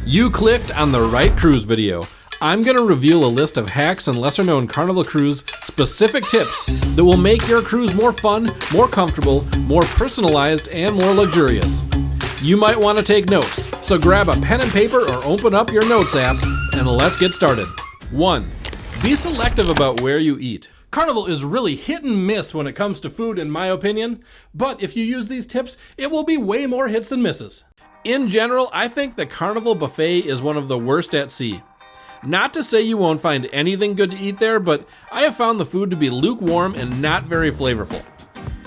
You clicked on the right cruise video. I'm going to reveal a list of hacks and lesser known Carnival Cruise specific tips that will make your cruise more fun, more comfortable, more personalized, and more luxurious. You might want to take notes, so grab a pen and paper or open up your notes app and let's get started. 1. Be selective about where you eat. Carnival is really hit and miss when it comes to food, in my opinion, but if you use these tips, it will be way more hits than misses. In general, I think the Carnival buffet is one of the worst at sea. Not to say you won't find anything good to eat there, but I have found the food to be lukewarm and not very flavorful.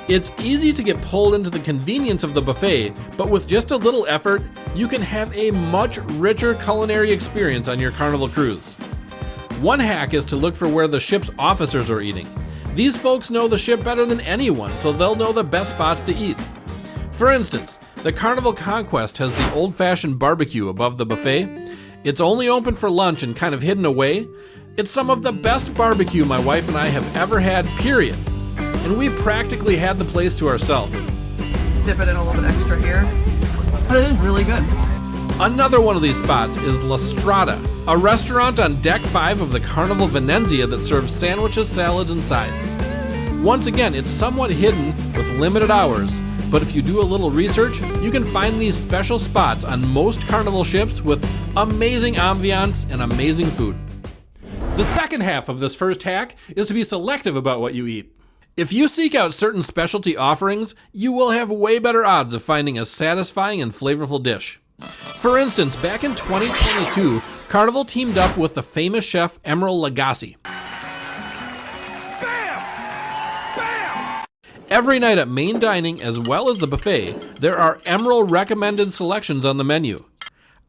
It's easy to get pulled into the convenience of the buffet, but with just a little effort, you can have a much richer culinary experience on your Carnival cruise. One hack is to look for where the ship's officers are eating. These folks know the ship better than anyone, so they'll know the best spots to eat. For instance, the Carnival Conquest has the old-fashioned barbecue above the buffet. It's only open for lunch and kind of hidden away. It's some of the best barbecue my wife and I have ever had, period. And we practically had the place to ourselves. Dip it in a little bit extra here. Oh, that is really good. Another one of these spots is La Strada, a restaurant on Deck 5 of the Carnival Venezia that serves sandwiches, salads, and sides. Once again, it's somewhat hidden with limited hours, but if you do a little research, you can find these special spots on most Carnival ships with amazing ambiance and amazing food. The second half of this first hack is to be selective about what you eat. If you seek out certain specialty offerings, you will have way better odds of finding a satisfying and flavorful dish. For instance, back in 2022, Carnival teamed up with the famous chef Emeril Lagasse. Every night at main dining as well as the buffet, there are Emeril recommended selections on the menu.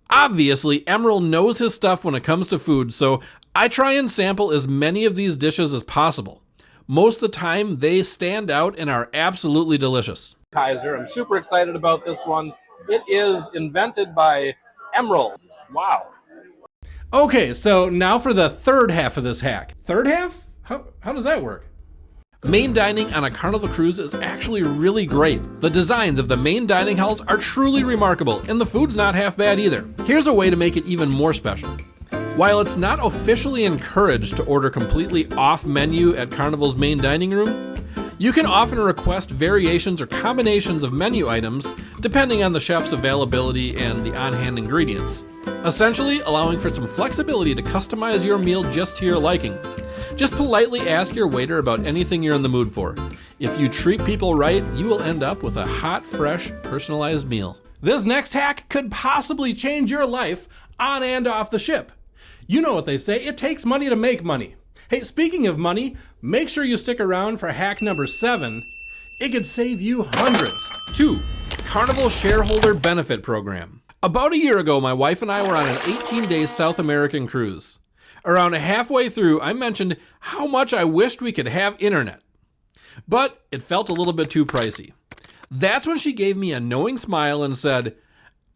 Obviously, Emeril knows his stuff when it comes to food, so I try and sample as many of these dishes as possible. Most of the time, they stand out and are absolutely delicious. Kaiser, I'm super excited about this one. It is invented by Emeril. Wow. Okay, so now for the third half of this hack. Third half? How does that work? Main dining on a Carnival cruise is actually really great. The designs of the main dining halls are truly remarkable, and the food's not half bad either. Here's a way to make it even more special. While it's not officially encouraged to order completely off menu at Carnival's main dining room, you can often request variations or combinations of menu items depending on the chef's availability and the on-hand ingredients, essentially allowing for some flexibility to customize your meal just to your liking. Just politely ask your waiter about anything you're in the mood for. If you treat people right, you will end up with a hot, fresh, personalized meal. This next hack could possibly change your life on and off the ship. You know what they say, it takes money to make money. Hey, speaking of money, make sure you stick around for hack number 7. It could save you hundreds. 2. Carnival Shareholder Benefit Program. About a year ago, my wife and I were on an 18-day South American cruise. Around halfway through, I mentioned how much I wished we could have internet. But it felt a little bit too pricey. That's when she gave me a knowing smile and said,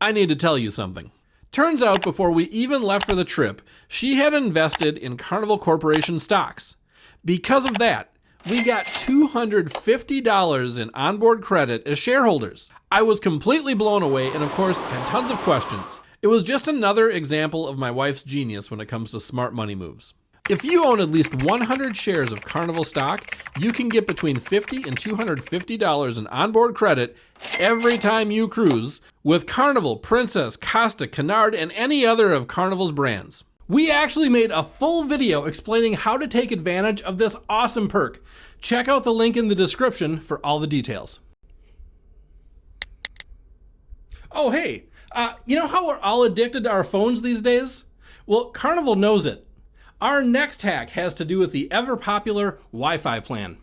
"I need to tell you something." Turns out before we even left for the trip, she had invested in Carnival Corporation stocks. Because of that, we got $250 in onboard credit as shareholders. I was completely blown away and of course had tons of questions. It was just another example of my wife's genius when it comes to smart money moves. If you own at least 100 shares of Carnival stock, you can get between $50 and $250 in onboard credit every time you cruise with Carnival, Princess, Costa, Cunard, and any other of Carnival's brands. We actually made a full video explaining how to take advantage of this awesome perk. Check out the link in the description for all the details. Oh, hey. You know how we're all addicted to our phones these days? Well, Carnival knows it. Our next hack has to do with the ever-popular Wi-Fi plan.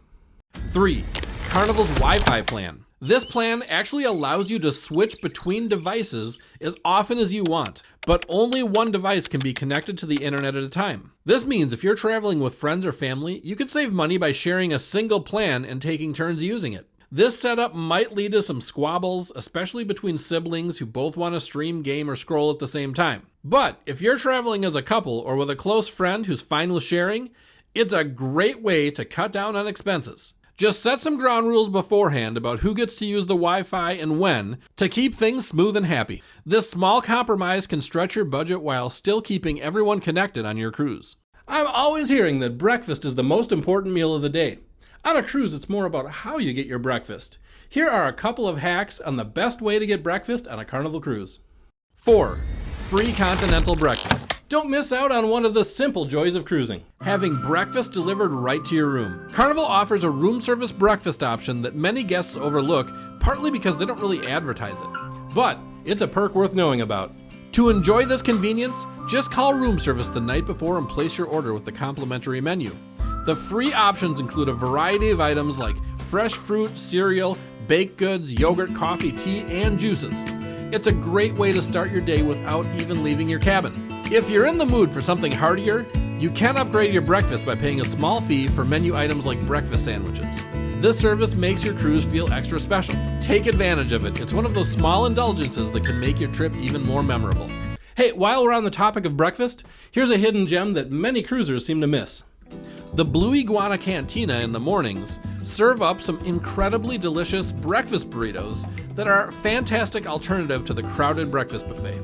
3. Carnival's Wi-Fi plan. This plan actually allows you to switch between devices as often as you want, but only one device can be connected to the internet at a time. This means if you're traveling with friends or family, you could save money by sharing a single plan and taking turns using it. This setup might lead to some squabbles, especially between siblings who both want to stream, game, or scroll at the same time. But if you're traveling as a couple or with a close friend who's fine with sharing, it's a great way to cut down on expenses. Just set some ground rules beforehand about who gets to use the Wi-Fi and when to keep things smooth and happy. This small compromise can stretch your budget while still keeping everyone connected on your cruise. I'm always hearing that breakfast is the most important meal of the day. On a cruise, it's more about how you get your breakfast. Here are a couple of hacks on the best way to get breakfast on a Carnival cruise. 4. Free continental breakfast. Don't miss out on one of the simple joys of cruising, having breakfast delivered right to your room. Carnival offers a room service breakfast option that many guests overlook, partly because they don't really advertise it. But it's a perk worth knowing about. To enjoy this convenience, just call room service the night before and place your order with the complimentary menu. The free options include a variety of items like fresh fruit, cereal, baked goods, yogurt, coffee, tea, and juices. It's a great way to start your day without even leaving your cabin. If you're in the mood for something heartier, you can upgrade your breakfast by paying a small fee for menu items like breakfast sandwiches. This service makes your cruise feel extra special. Take advantage of it. It's one of those small indulgences that can make your trip even more memorable. Hey, while we're on the topic of breakfast, here's a hidden gem that many cruisers seem to miss. The Blue Iguana Cantina in the mornings serve up some incredibly delicious breakfast burritos that are a fantastic alternative to the crowded breakfast buffet.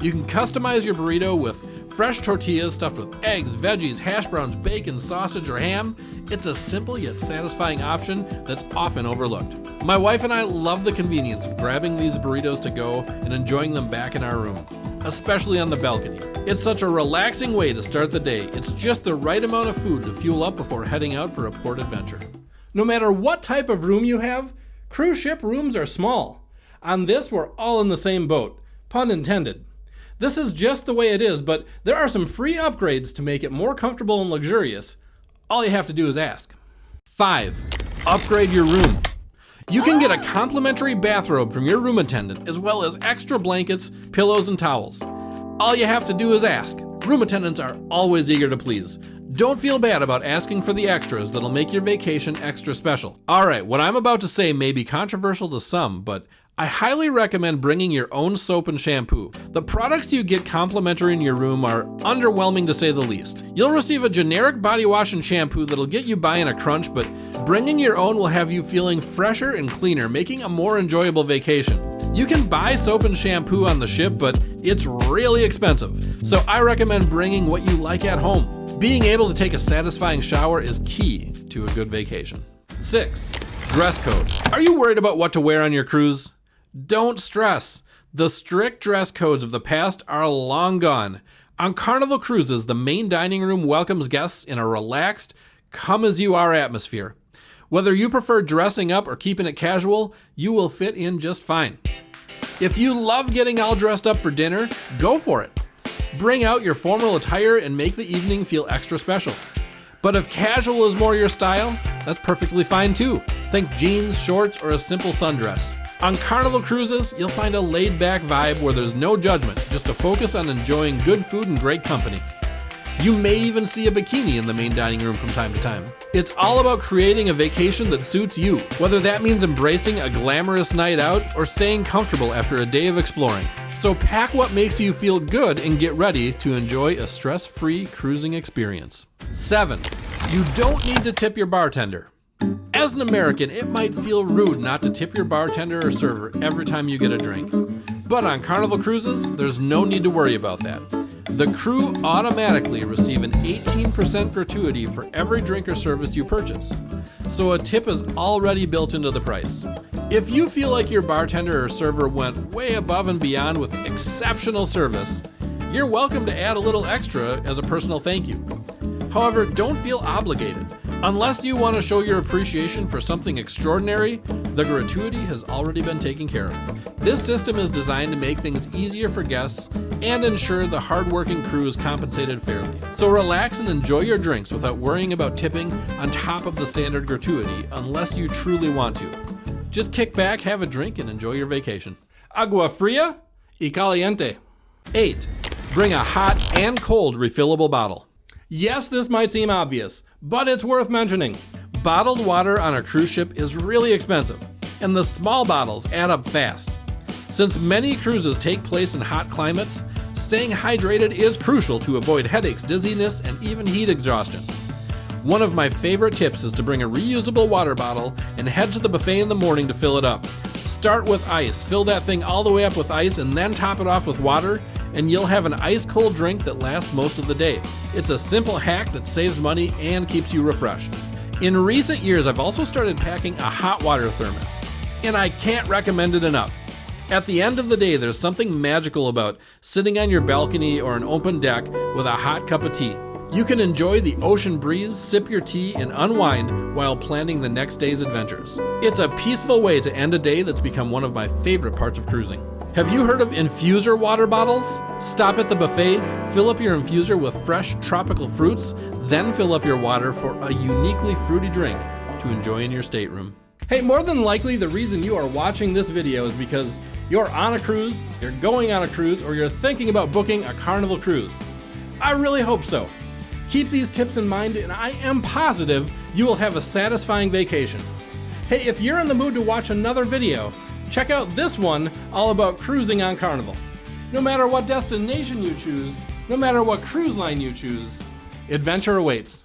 You can customize your burrito with fresh tortillas stuffed with eggs, veggies, hash browns, bacon, sausage, or ham. It's a simple yet satisfying option that's often overlooked. My wife and I love the convenience of grabbing these burritos to go and enjoying them back in our room, especially on the balcony. It's such a relaxing way to start the day. It's just the right amount of food to fuel up before heading out for a port adventure. No matter what type of room you have, cruise ship rooms are small. On this, we're all in the same boat. Pun intended. This is just the way it is, but there are some free upgrades to make it more comfortable and luxurious. All you have to do is ask. 5. Upgrade your room. You can get a complimentary bathrobe from your room attendant, as well as extra blankets, pillows, and towels. All you have to do is ask. Room attendants are always eager to please. Don't feel bad about asking for the extras that'll make your vacation extra special. Alright, what I'm about to say may be controversial to some, but I highly recommend bringing your own soap and shampoo. The products you get complimentary in your room are underwhelming to say the least. You'll receive a generic body wash and shampoo that'll get you by in a crunch, but bringing your own will have you feeling fresher and cleaner, making a more enjoyable vacation. You can buy soap and shampoo on the ship, but it's really expensive, so I recommend bringing what you like at home. Being able to take a satisfying shower is key to a good vacation. 6. Dress code. Are you worried about what to wear on your cruise? Don't stress. The strict dress codes of the past are long gone. On Carnival cruises, the main dining room welcomes guests in a relaxed, come-as-you-are atmosphere. Whether you prefer dressing up or keeping it casual, you will fit in just fine. If you love getting all dressed up for dinner, go for it. Bring out your formal attire and make the evening feel extra special. But if casual is more your style, that's perfectly fine too. Think jeans, shorts, or a simple sundress. On Carnival cruises, you'll find a laid-back vibe where there's no judgment, just a focus on enjoying good food and great company. You may even see a bikini in the main dining room from time to time. It's all about creating a vacation that suits you, whether that means embracing a glamorous night out or staying comfortable after a day of exploring. So pack what makes you feel good and get ready to enjoy a stress-free cruising experience. 7. You don't need to tip your bartender. As an American, it might feel rude not to tip your bartender or server every time you get a drink. But on Carnival cruises, there's no need to worry about that. The crew automatically receive an 18% gratuity for every drink or service you purchase, so a tip is already built into the price. If you feel like your bartender or server went way above and beyond with exceptional service, you're welcome to add a little extra as a personal thank you. However, don't feel obligated. Unless you want to show your appreciation for something extraordinary, the gratuity has already been taken care of. This system is designed to make things easier for guests and ensure the hardworking crew is compensated fairly. So relax and enjoy your drinks without worrying about tipping on top of the standard gratuity unless you truly want to. Just kick back, have a drink, and enjoy your vacation. Agua fria y caliente. 8. Bring a hot and cold refillable bottle. Yes, this might seem obvious, but it's worth mentioning. Bottled water on a cruise ship is really expensive, and the small bottles add up fast. Since many cruises take place in hot climates, staying hydrated is crucial to avoid headaches, dizziness, and even heat exhaustion. One of my favorite tips is to bring a reusable water bottle and head to the buffet in the morning to fill it up. Start with ice, fill that thing all the way up with ice and then top it off with water, and you'll have an ice cold drink that lasts most of the day. It's a simple hack that saves money and keeps you refreshed. In recent years, I've also started packing a hot water thermos, and I can't recommend it enough. At the end of the day, there's something magical about sitting on your balcony or an open deck with a hot cup of tea. You can enjoy the ocean breeze, sip your tea, and unwind while planning the next day's adventures. It's a peaceful way to end a day that's become one of my favorite parts of cruising. Have you heard of infuser water bottles? Stop at the buffet, fill up your infuser with fresh tropical fruits, then fill up your water for a uniquely fruity drink to enjoy in your stateroom. Hey, more than likely the reason you are watching this video is because you're on a cruise, you're going on a cruise, or you're thinking about booking a Carnival cruise. I really hope so. Keep these tips in mind and I am positive you will have a satisfying vacation. Hey, if you're in the mood to watch another video, check out this one all about cruising on Carnival. No matter what destination you choose, no matter what cruise line you choose, adventure awaits.